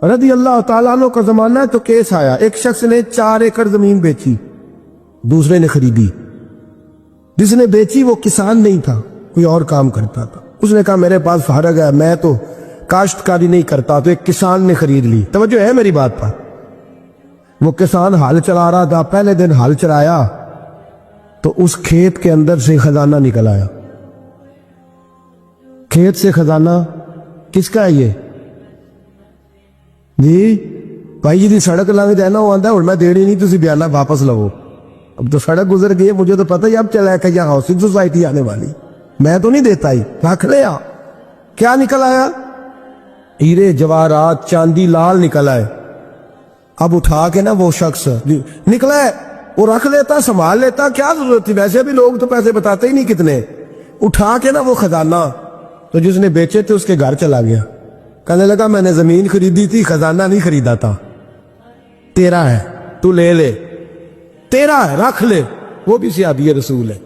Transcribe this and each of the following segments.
رضی اللہ تعالیٰ عنہ کا زمانہ ہے تو کیس آیا، ایک شخص نے 4 ایکڑ زمین بیچی، دوسرے نے خریدی۔ جس نے بیچی وہ کسان نہیں تھا، کوئی اور کام کرتا تھا۔ اس نے کہا میرے پاس فارغ ہے، میں تو کاشتکاری نہیں کرتا، تو ایک کسان نے خرید لی۔ توجہ ہے میری بات پر؟ وہ کسان ہل چلا رہا تھا، پہلے دن ہل چلایا تو اس کھیت کے اندر سے خزانہ نکل آیا۔ کھیت سے خزانہ کس کا ہے یہ؟ جی بھائی جی سڑک لنگ جائے نا، وہ آتا ہے اور میں دینی نہیں، تسی بیانہ واپس لو۔ اب تو سڑک گزر گئی، مجھے تو پتہ ہی اب چلا ہے کہ یہاں ہاؤسنگ سوسائٹی آنے والی، میں تو نہیں دیتا ہی، رکھ لیا۔ کیا نکل آیا؟ ہیرے جواہرات چاندی لال نکل آئے۔ اب اٹھا کے نا وہ شخص نکلا ہے، وہ رکھ لیتا، سنبھال لیتا، کیا ضرورت تھی؟ ویسے بھی لوگ تو پیسے بتاتے ہی نہیں کتنے۔ اٹھا کے نا وہ خزانہ تو جس نے بیچے تھے اس کے گھر چلا گیا، کہنے لگا میں نے زمین خریدی تھی، خزانہ نہیں خریدا تھا، تیرا ہے، تو لے لے، تیرا ہے، رکھ لے۔ وہ بھی صحابی رسول ہے،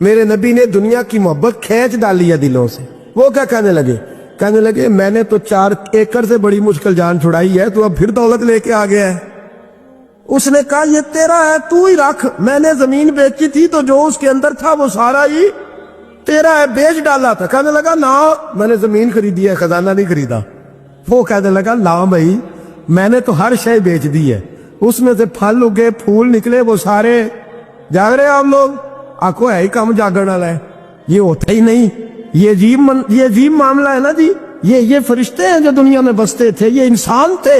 میرے نبی نے دنیا کی محبت کھینچ ڈالی ہے دلوں سے۔ وہ کیا کہنے لگے؟ کہنے لگے میں نے تو 4 ایکڑ سے بڑی مشکل جان چھڑائی ہے، تو اب پھر دولت لے کے آ گیا ہے۔ اس نے کہا یہ تیرا ہے، تو ہی رکھ، میں نے زمین بیچی تھی تو جو اس کے اندر تھا وہ سارا ہی تیرا ہے، بیچ ڈالا تھا۔ کہنے لگا نا میں نے زمین خریدی ہے، خزانہ نہیں خریدا۔ وہ کہنے لگا لا بھائی میں نے تو ہر شے بیچ دی ہے، اس میں سے پھل اگے، پھول نکلے، وہ سارے جاگ رہے آپ لوگ؟ آنکھوں ہے ہی کم جاگن والا ہے، یہ ہوتا ہی نہیں۔ یہ عجیب معاملہ ہے نا جی۔ یہ فرشتے ہیں جو دنیا میں بستے تھے، یہ انسان تھے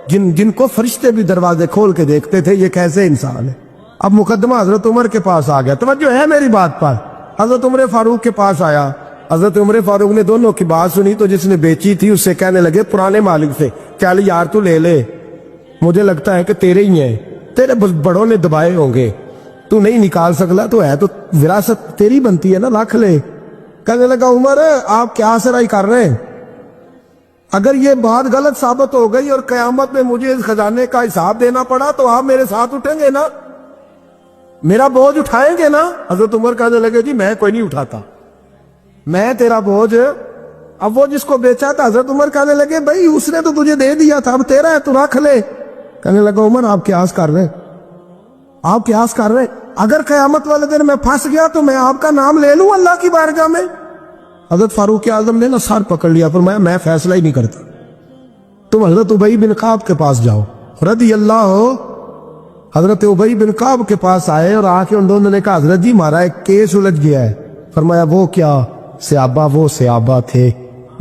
جن کو فرشتے بھی دروازے کھول کے دیکھتے تھے، یہ کیسے انسان ہے؟ اب مقدمہ حضرت عمر کے پاس آ گیا، توجہ ہے میری بات پر؟ حضرت عمر فاروق کے پاس آیا، حضرت عمر فاروق نے دونوں کی بات سنی تو جس نے بیچی تھی اس سے کہنے لگے پرانے مالک سے، چل یار تو لے لے، مجھے لگتا ہے کہ تیرے ہی ہیں، تیرے بڑوں نے دبائے ہوں گے، تو نہیں نکال سکلا، تو ہے تو وراثت تیری بنتی ہے نا، رکھ لے۔ کہنے لگا عمر آپ کیا سرائی کر رہے ہیں؟ اگر یہ بات غلط ثابت ہو گئی اور قیامت میں مجھے اس خزانے کا حساب دینا پڑا تو آپ میرے ساتھ اٹھیں گے نا، میرا بوجھ اٹھائیں گے نا؟ حضرت عمر کہنے لگے جی میں کوئی نہیں اٹھاتا، میں تیرا بوجھ۔ اب وہ جس کو بیچا تھا حضرت عمر کہنے لگے بھائی اس نے تو تجھے دے دیا تھا، اب تیرا ہے تو رکھ لے۔ کہنے لگا عمر آپ قیاس کر رہے، آپ قیاس کر رہے، اگر قیامت والے دن میں پھنس گیا تو میں آپ کا نام لے لوں اللہ کی بارگاہ میں؟ حضرت فاروق اعظم نے نا سر پکڑ لیا، فرمایا میں فیصلہ ہی نہیں کرتا، تم حضرت ابی بن کعب کے پاس جاؤ رضی اللہ ہو۔ حضرت ابی بن کعب کے پاس آئے اور آ کے ان دونوں نے کہا حضرت جی ہمارا ایک کیس الجھ گیا ہے۔ فرمایا وہ کیا؟ صحابہ وہ صحابہ تھے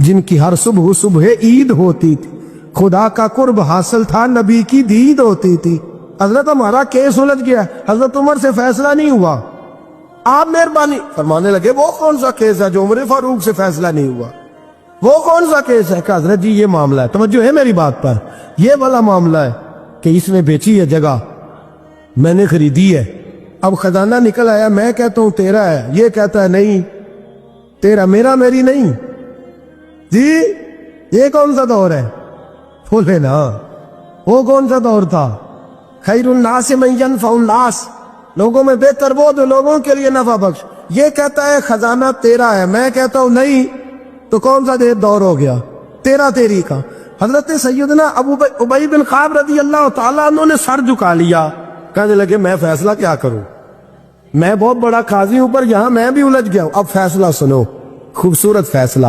جن کی ہر صبح عید ہوتی تھی، خدا کا قرب حاصل تھا، نبی کی دید ہوتی تھی۔ حضرت ہمارا کیس الجھ گیا، حضرت عمر سے فیصلہ نہیں ہوا، آپ مہربانی فرمانے لگے وہ کون سا کیس ہے جو عمر فاروق سے فیصلہ نہیں ہوا؟ وہ کون سا کیس ہے؟ کہ حضرت جی یہ معاملہ ہے، توجہ ہے میری بات پر، یہ والا معاملہ ہے کہ اس نے بیچی ہے جگہ، میں نے خریدی ہے، اب خزانہ نکل آیا، میں کہتا ہوں تیرا ہے، یہ کہتا ہے نہیں تیرا، میرا میری نہیں۔ جی یہ کون سا دور ہے؟ بولے نا وہ کون سا دور تھا؟ خیر الناس من ینفع الناس، لوگوں میں بہتر وہ جو لوگوں کے لیے نفع بخش۔ یہ کہتا ہے خزانہ تیرا ہے، میں کہتا ہوں نہیں، تو کون سا دور ہو گیا؟ تیرا تیری کا۔ حضرت سیدنا ابی بن کعب رضی اللہ تعالیٰ عنہ نے سر جھکا لیا، کہنے لگے میں فیصلہ کیا کروں، میں بہت بڑا قاضی ہوں پر یہاں میں بھی الجھ گیا ہوں، اب فیصلہ سنو، خوبصورت فیصلہ۔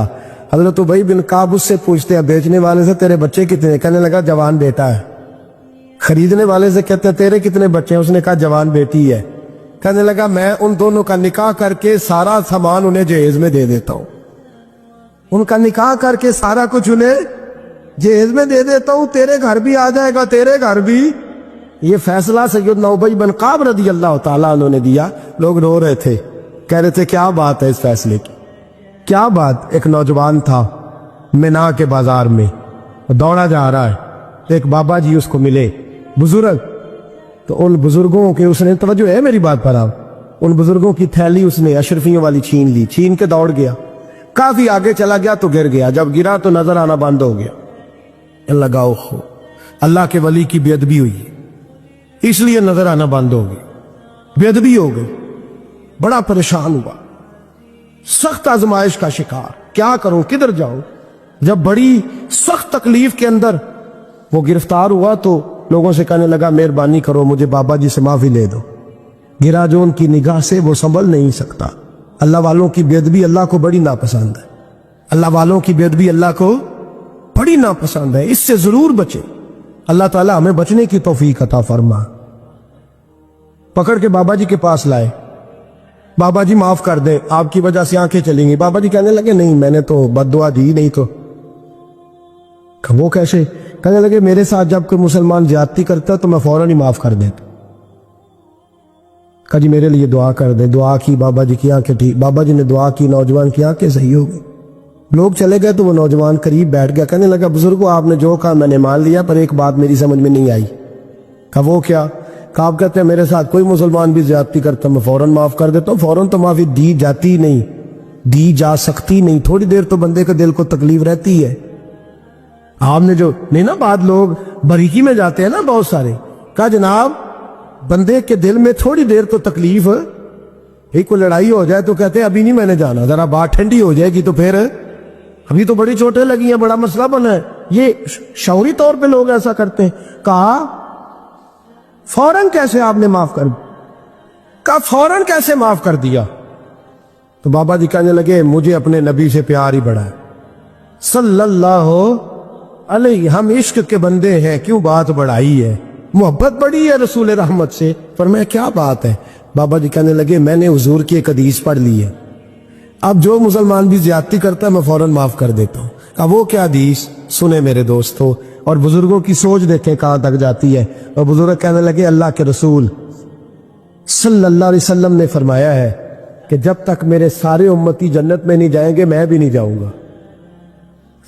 حضرت ابی بن کعب اس سے پوچھتے ہیں بیچنے والے سے تیرے بچے کتنے؟ کہنے لگا جوان بیٹا ہے۔ خریدنے والے سے کہتے ہیں تیرے کتنے بچے ہیں؟ اس نے کہا جوان بیٹی ہے۔ کہنے لگا میں ان دونوں کا نکاح کر کے سارا سامان انہیں جہیز میں دے دیتا ہوں، ان کا نکاح کر کے سارا کچھ انہیں جہیز میں دے دیتا ہوں، تیرے گھر بھی آ جائے گا، تیرے گھر بھی۔ یہ فیصلہ سیدنا ابی بن کعب رضی اللہ تعالیٰ عنہ نے دیا۔ لوگ رو رہے تھے، کہہ رہے تھے کیا بات ہے اس فیصلے کی، کیا بات؟ ایک نوجوان تھا مینا کے بازار میں، دوڑا جا رہا ہے، ایک بابا جی اس کو ملے، بزرگ، تو ان بزرگوں کے اس نے، توجہ ہے میری بات پر آپ، ان بزرگوں کی تھیلی اس نے اشرفیوں والی چھین لی، چھین کے دوڑ گیا، کافی آگے چلا گیا تو گر گیا، جب گرا تو نظر آنا بند ہو گیا، لگا ہو اللہ کے ولی کی بے ادبی ہوئی اس لیے نظر آنا بند ہو گئی، بے ادبی ہو گئی، بڑا پریشان ہوا، سخت آزمائش کا شکار، کیا کروں کدھر جاؤں؟ جب بڑی سخت تکلیف کے اندر وہ گرفتار ہوا تو لوگوں سے کہنے لگا مہربانی کرو مجھے بابا جی سے معافی لے دو. گرا جو ان کی نگاہ سے وہ سنبھل نہیں سکتا. اللہ والوں کی بے ادبی اللہ کو بڑی ناپسند ہے. اللہ والوں کی بے ادبی اللہ کو بڑی ناپسند ہے. اس سے ضرور بچے. اللہ تعالیٰ ہمیں بچنے کی توفیق عطا فرما. پکڑ کے بابا جی کے پاس لائے. بابا جی معاف کر دیں, آپ کی وجہ سے آنکھیں چلیں گی. بابا جی کہنے لگے نہیں, میں نے تو بد دعا دی نہیں. تو وہ کیسے؟ کہنے لگے میرے ساتھ جب کوئی مسلمان زیادتی کرتا تو میں فوراً ہی معاف کر دیتا. کہا جی میرے لیے دعا کر دیں. دعا کی, بابا جی کی آنکھیں ٹھیک. بابا جی نے دعا کی, نوجوان کی آنکھیں صحیح ہو گئی. لوگ چلے گئے تو وہ نوجوان قریب بیٹھ گیا. کہنے لگا بزرگو آپ نے جو کہا میں نے مان لیا, پر ایک بات میری سمجھ میں نہیں آئی. کہا وہ کیا؟ کہا آپ کہتے ہیں میرے ساتھ کوئی مسلمان بھی زیادتی کرتا میں فوراً معاف کر دیتا ہوں. فوراً تو معافی دی جاتی نہیں, دی جا سکتی نہیں. تھوڑی دیر تو بندے کے دل کو تکلیف رہتی ہے. آپ نے جو نہیں نا, بعد لوگ باریکی میں جاتے ہیں نا بہت سارے. کہا جناب بندے کے دل میں تھوڑی دیر تو تکلیف, ایک کو لڑائی ہو جائے تو کہتے ہیں ابھی نہیں میں نے جانا, ذرا بات ٹھنڈی ہو جائے گی تو پھر, ابھی تو بڑی چوٹیں لگی ہیں, بڑا مسئلہ بنا ہے. یہ شعوری طور پہ لوگ ایسا کرتے ہیں. کہا فوراً کیسے آپ نے معاف کر, کہا فوراً کیسے معاف کر دیا؟ تو بابا جی کہنے لگے مجھے اپنے نبی سے پیار ہی بڑا ہے صلی اللہ علیہ. ہم عشق کے بندے ہیں, کیوں بات بڑھائی ہے, محبت بڑی ہے رسول رحمت سے. فرمایا کیا بات ہے؟ بابا جی کہنے لگے میں نے حضور کی ایک حدیث پڑھ لی ہے, اب جو مسلمان بھی زیادتی کرتا ہے میں فوراً معاف کر دیتا ہوں. کہا وہ کیا حدیث؟ سنے میرے دوستو, اور بزرگوں کی سوچ دیکھیں کہاں تک جاتی ہے. اور بزرگ کہنے لگے اللہ کے رسول صلی اللہ علیہ وسلم نے فرمایا ہے کہ جب تک میرے سارے امتی جنت میں نہیں جائیں گے میں بھی نہیں جاؤں گا.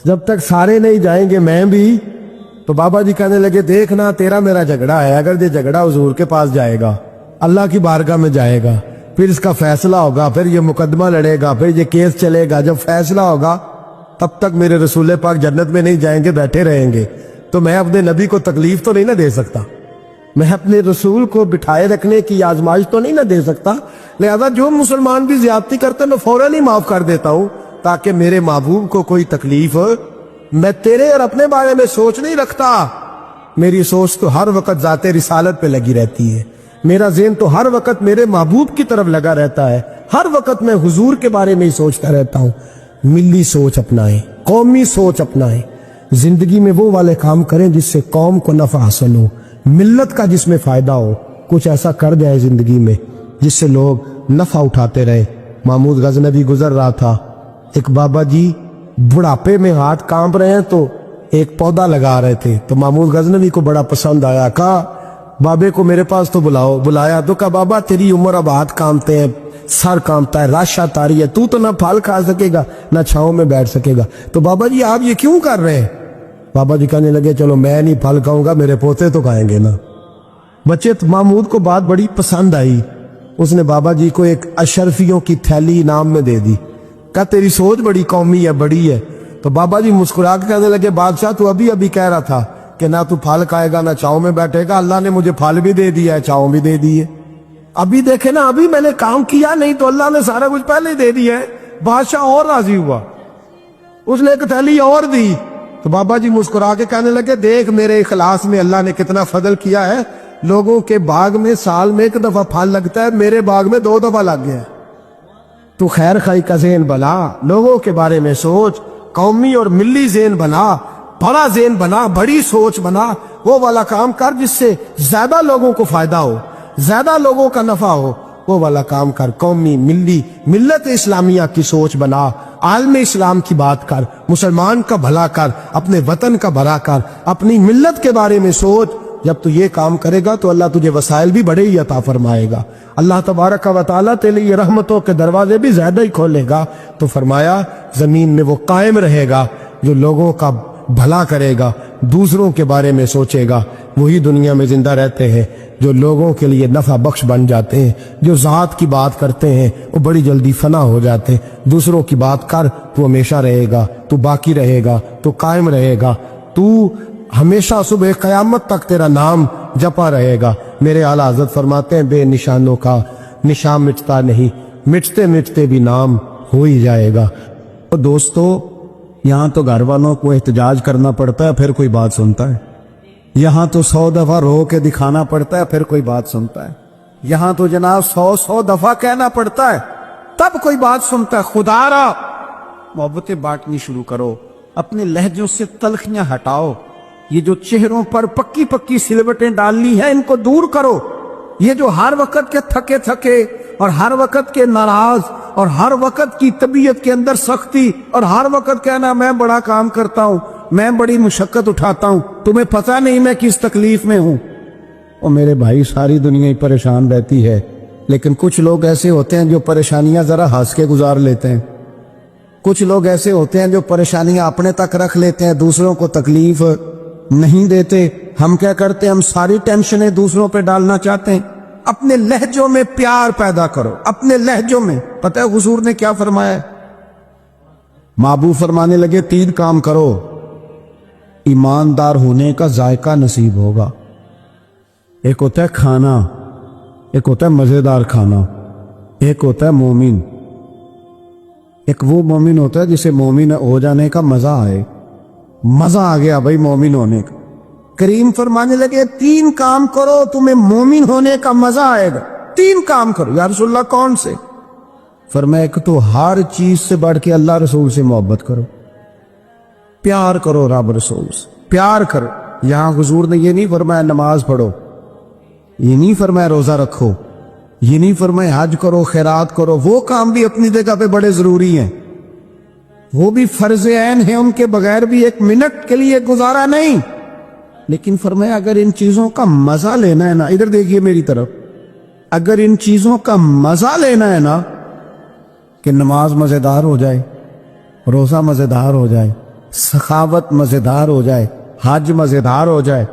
جب تک سارے نہیں جائیں گے میں بھی. تو بابا جی کہنے لگے دیکھنا تیرا میرا جھگڑا ہے, اگر یہ جھگڑا حضور کے پاس جائے گا, اللہ کی بارگاہ میں جائے گا, پھر اس کا فیصلہ ہوگا, پھر یہ مقدمہ لڑے گا, پھر یہ کیس چلے گا, جب فیصلہ ہوگا تب تک میرے رسول پاک جنت میں نہیں جائیں گے, بیٹھے رہیں گے. تو میں اپنے نبی کو تکلیف تو نہیں نہ دے سکتا, میں اپنے رسول کو بٹھائے رکھنے کی آزمائش تو نہیں نہ دے سکتا. لہذا جو مسلمان بھی زیادتی کرتے ہیں میں فوراً ہی معاف کر دیتا ہوں تاکہ میرے محبوب کو کوئی تکلیف. میں تیرے اور اپنے بارے میں سوچ نہیں رکھتا, میری سوچ تو ہر وقت ذات رسالت پہ لگی رہتی ہے. میرا ذہن تو ہر وقت میرے محبوب کی طرف لگا رہتا ہے, ہر وقت میں حضور کے بارے میں ہی سوچتا رہتا ہوں. ملی سوچ اپنائیں, قومی سوچ اپنائیں, زندگی میں وہ والے کام کریں جس سے قوم کو نفع حاصل ہو, ملت کا جس میں فائدہ ہو. کچھ ایسا کر جائے زندگی میں جس سے لوگ نفع اٹھاتے رہے. محمود غزنوی گزر رہا تھا, ایک بابا جی بڑھاپے میں ہاتھ کانپ رہے ہیں تو ایک پودا لگا رہے تھے, تو محمود غزنوی کو بڑا پسند آیا. کہا بابے کو میرے پاس تو بلاؤ. بلایا تو کہا بابا تیری عمر اب ہاتھ کانپتے ہیں, سر کانپتا ہے, رش آتا رہی ہے, تو نہ پھل کھا سکے گا نہ چھاؤں میں بیٹھ سکے گا. تو بابا جی آپ یہ کیوں کر رہے ہیں؟ بابا جی کہنے لگے چلو میں نہیں پھل کھاؤں گا, میرے پوتے تو کھائیں گے نا. بچے محمود کو بات بڑی پسند آئی, اس نے بابا جی کو ایک اشرفیوں کی تھیلی انعام میں دے دی. کہا تیری سوچ بڑی قومی ہے, بڑی ہے. تو بابا جی مسکرا کے کہنے لگے بادشاہ تو ابھی کہہ رہا تھا کہ نہ تو پھل کھائے گا نہ چھاؤں میں بیٹھے گا, اللہ نے مجھے پھل بھی دے دیا ہے, چھاؤں بھی دے دی ہے. ابھی دیکھے نا, ابھی میں نے کام کیا نہیں تو اللہ نے سارا کچھ پہلے ہی دے دیا ہے. بادشاہ اور راضی ہوا, اس نے ایک تھیلی اور دی. تو بابا جی مسکرا کے کہنے لگے دیکھ میرے اخلاص میں اللہ نے کتنا فضل کیا ہے. لوگوں کے باغ میں سال میں ایک دفعہ پھل لگتا ہے, میرے باغ میں 2 دفعہ لگ گیا. تو خیر خائی کا ذہن بنا, لوگوں کے بارے میں سوچ, قومی اور ملی ذہن بنا, بڑا ذہن بنا, بڑی سوچ بنا. وہ والا کام کر جس سے زیادہ لوگوں کو فائدہ ہو, زیادہ لوگوں کا نفع ہو, وہ والا کام کر. قومی ملی ملت اسلامیہ کی سوچ بنا, عالم اسلام کی بات کر, مسلمان کا بھلا کر, اپنے وطن کا بھلا کر, اپنی ملت کے بارے میں سوچ. جب تو یہ کام کرے گا تو اللہ تجھے وسائل بھی بڑے ہی عطا فرمائے گا. اللہ تبارک و تعالیٰ تیرے لیے رحمتوں کے دروازے بھی زیادہ ہی کھولے گا. تو فرمایا زمین میں وہ قائم رہے گا جو لوگوں کا بھلا کرے گا, دوسروں کے بارے میں سوچے گا. وہی دنیا میں زندہ رہتے ہیں جو لوگوں کے لیے نفع بخش بن جاتے ہیں. جو ذات کی بات کرتے ہیں وہ بڑی جلدی فنا ہو جاتے ہیں. دوسروں کی بات کر, تو ہمیشہ رہے گا, تو باقی رہے گا, تو قائم رہے گا, تو ہمیشہ صبح قیامت تک تیرا نام جپا رہے گا. میرے اعلیٰ حضرت فرماتے ہیں بے نشانوں کا نشان مٹتا نہیں, مٹتے مٹتے بھی نام ہو ہی جائے گا. تو دوستو یہاں تو گھر والوں کو احتجاج کرنا پڑتا ہے, پھر کوئی بات سنتا ہے. یہاں تو 100 دفعہ رو کے دکھانا پڑتا ہے پھر کوئی بات سنتا ہے، یہاں تو جناب 100 دفعہ کہنا پڑتا ہے تب کوئی بات سنتا ہے۔ خدا را محبتیں بانٹنی شروع کرو، اپنے لہجوں سے تلخیاں ہٹاؤ، یہ جو چہروں پر پکی پکی سلوٹیں ڈالنی ہیں ان کو دور کرو، یہ جو ہر وقت کے تھکے تھکے اور ہر وقت کے ناراض اور ہر وقت کی طبیعت کے اندر سختی اور ہر وقت کہنا میں بڑا کام کرتا ہوں، میں بڑی مشقت اٹھاتا ہوں، تمہیں پتہ نہیں میں کس تکلیف میں ہوں۔ اور میرے بھائی ساری دنیا ہی پریشان رہتی ہے، لیکن کچھ لوگ ایسے ہوتے ہیں جو پریشانیاں ذرا ہنس کے گزار لیتے ہیں، کچھ لوگ ایسے ہوتے ہیں جو پریشانیاں اپنے تک رکھ لیتے ہیں، دوسروں کو تکلیف نہیں دیتے۔ ہم کیا کرتے ہیں؟ ہم ساری ٹینشنیں دوسروں پہ ڈالنا چاہتے ہیں۔ اپنے لہجوں میں پیار پیدا کرو، اپنے لہجوں میں۔ پتہ ہے حضور نے کیا فرمایا ہے؟ محبوب فرمانے لگے 3 کام کرو، ایماندار ہونے کا ذائقہ نصیب ہوگا۔ ایک ہوتا ہے کھانا، ایک ہوتا ہے مزیدار کھانا، ایک ہوتا ہے مومن۔ ایک وہ مومن ہوتا ہے جسے مومن ہو جانے کا مزہ آئے، مزہ آ گیا بھائی مومن ہونے کا۔ کریم فرمانے لگے 3 کام کرو تمہیں مومن ہونے کا مزہ آئے گا۔ 3 کام کرو۔ یا رسول اللہ کون سے؟ فرمایا ایک تو ہر چیز سے بڑھ کے اللہ رسول سے محبت کرو، پیار کرو رب رسول سے، پیار کرو۔ یہاں حضور نے یہ نہیں فرمایا نماز پڑھو، یہ نہیں فرمایا روزہ رکھو، یہ نہیں فرمایا حج کرو، خیرات کرو، وہ کام بھی اپنی جگہ پہ بڑے ضروری ہیں، وہ بھی فرض عین ہیں، ان کے بغیر بھی 1 منٹ کے لیے گزارا نہیں۔ لیکن فرمایا اگر ان چیزوں کا مزہ لینا ہے نا، ادھر دیکھیے میری طرف، اگر ان چیزوں کا مزہ لینا ہے نا، کہ نماز مزیدار ہو جائے، روزہ مزیدار ہو جائے، سخاوت مزیدار ہو جائے، حج مزیدار ہو جائے،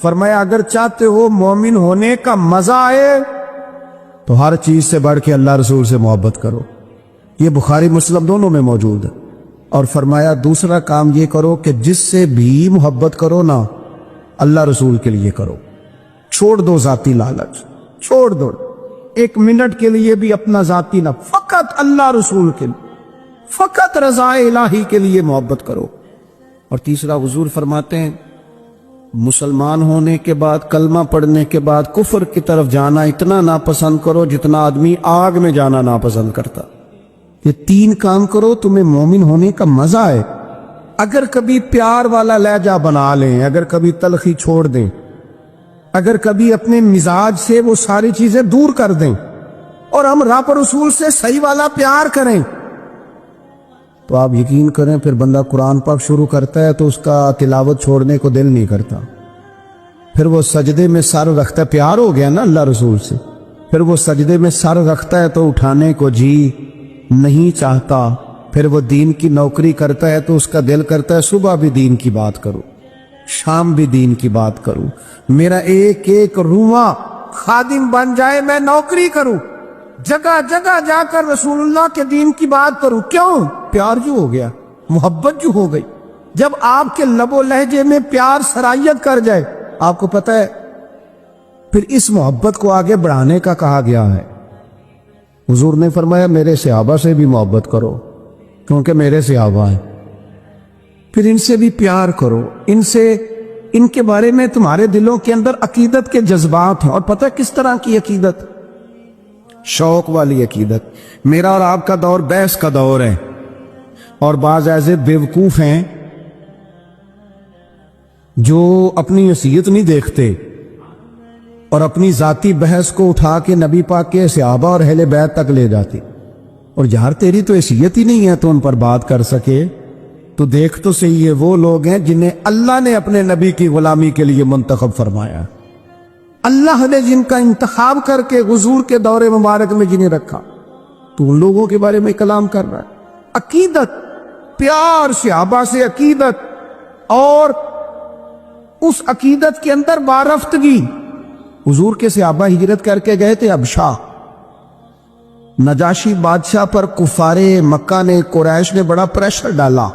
فرمایا اگر چاہتے ہو مومن ہونے کا مزہ آئے تو ہر چیز سے بڑھ کے اللہ رسول سے محبت کرو۔ یہ بخاری مسلم دونوں میں موجود ہے۔ اور فرمایا دوسرا کام یہ کرو کہ جس سے بھی محبت کرو نا، اللہ رسول کے لیے کرو، چھوڑ دو ذاتی لالچ، چھوڑ دو 1 منٹ کے لیے بھی اپنا ذاتی نہ، فقط اللہ رسول کے لیے، فقط رضا الہی کے لیے محبت کرو۔ اور تیسرا حضور فرماتے ہیں مسلمان ہونے کے بعد، کلمہ پڑھنے کے بعد کفر کی طرف جانا اتنا ناپسند کرو جتنا آدمی آگ میں جانا ناپسند کرتا۔ یہ 3 کام کرو تمہیں مومن ہونے کا مزہ آئے۔ اگر کبھی پیار والا لہجہ بنا لیں، اگر کبھی تلخی چھوڑ دیں، اگر کبھی اپنے مزاج سے وہ ساری چیزیں دور کر دیں اور ہم رب رسول سے صحیح والا پیار کریں، تو آپ یقین کریں پھر بندہ قرآن پاک شروع کرتا ہے تو اس کا تلاوت چھوڑنے کو دل نہیں کرتا، پھر وہ سجدے میں سر رکھتا ہے، پیار ہو گیا نا اللہ رسول سے، پھر وہ سجدے میں سر رکھتا ہے تو اٹھانے کو جی نہیں چاہتا، پھر وہ دین کی نوکری کرتا ہے تو اس کا دل کرتا ہے صبح بھی دین کی بات کروں، شام بھی دین کی بات کروں، میرا ایک ایک رواں خادم بن جائے، میں نوکری کروں، جگہ جگہ جا کر رسول اللہ کے دین کی بات کروں۔ کیوں؟ پیار جو ہو گیا، محبت جو ہو گئی۔ جب آپ کے لب و لہجے میں پیار سرائیت کر جائے، آپ کو پتہ ہے پھر اس محبت کو آگے بڑھانے کا کہا گیا ہے۔ حضور نے فرمایا میرے صحابہ سے بھی محبت کرو کیونکہ میرے صحابہ ہیں، پھر ان سے بھی پیار کرو، ان کے بارے میں تمہارے دلوں کے اندر عقیدت کے جذبات ہیں۔ اور پتہ کس طرح کی عقیدت؟ شوق والی عقیدت۔ میرا اور آپ کا دور بحث کا دور ہے، اور بعض ایسے بیوقوف ہیں جو اپنی حیثیت نہیں دیکھتے اور اپنی ذاتی بحث کو اٹھا کے نبی پاک کے صحابہ اور اہل بیت تک لے جاتی، اور یار تیری تو حیثیت ہی نہیں ہے تو ان پر بات کر سکے، تو دیکھ تو صحیح ہے وہ لوگ ہیں جنہیں اللہ نے اپنے نبی کی غلامی کے لیے منتخب فرمایا، اللہ نے جن کا انتخاب کر کے حضور کے دور مبارک میں جنہیں رکھا، تو ان لوگوں کے بارے میں کلام کر رہا ہے۔ عقیدت، پیار، صحابہ سے عقیدت، اور اس عقیدت کے اندر وارفتگی۔ حضور کے صحابہ ہجرت کر کے گئے تھے حبشہ، نجاشی بادشاہ پر کفار مکہ نے، قریش نے بڑا پریشر ڈالا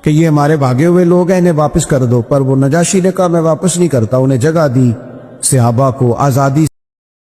کہ یہ ہمارے بھاگے ہوئے لوگ ہیں، انہیں واپس کر دو، پر وہ نجاشی نے کہا میں واپس نہیں کرتا، انہیں جگہ دی، صحابہ کو آزادی